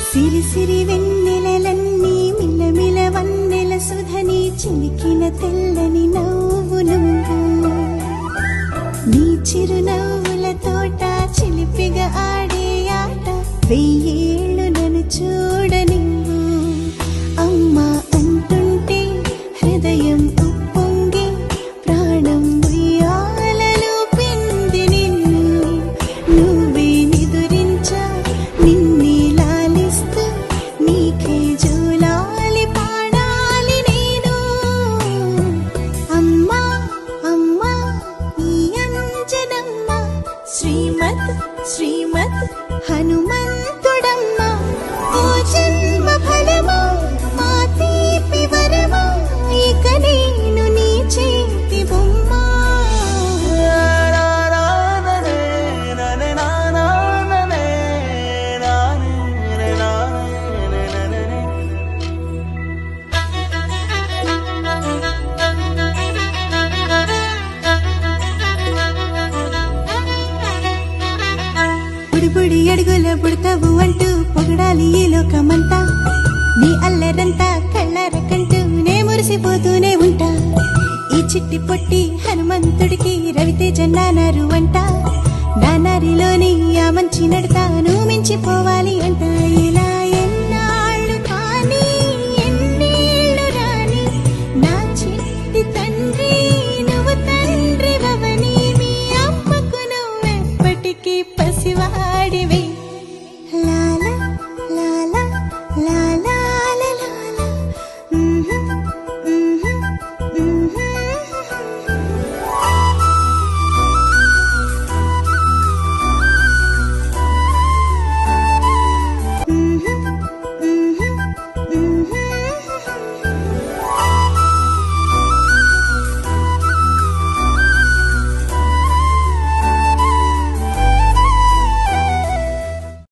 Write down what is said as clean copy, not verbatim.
సిరి సిరి వెన్నెలలన్నీ మిలమిల వన్నెల సుధని చిలికిన తెల్లని నవ్వు నువ్వు నీ చిరునవ్వుల తోట చిలిపిగా ఆడే ఆట వెయ్యేళ్ళు నన్ను చూడనివ్వు అమ్మా అంటుంటే హృదయం ఉప్పొంగి ప్రాణం ఉయ్యాలలో పిండి నిన్ను నువ్వే నిదురించా నిన్నే లాలిస్తూ నీకే జూలాలి పాడాలి నేను అమ్మా అమ్మా ఈ అంజనమ్మ శ్రీమత్ శ్రీమత్ హనుమంతుడమ్మ ఓ జన్మ ఫలమా మా తీపి వరమా ఇక నేను నీ చేతి బొమ్మ బుడి అడుగుల పుడతావు అంటూ పొగడాలి ఈ లోకమంతా నీ అల్లరంతా కళ్ళారకంటూ నే మురిసిపోతూనే ఉంటా ఈ చిట్టి పొట్టి హనుమంతుడికి రవితేజ నానారు అంట నానారిలోని ఆ మంచి నడతాను మించిపోవాలి అంట ఇలా ఎన్నాళ్ళు కానీ ఎన్నేళ్ళు రాని నా చిట్టి తండ్రి నువ్వు తండ్రి వవని మీ అమ్మకు నువ్వెప్పటికీ పసివాడివి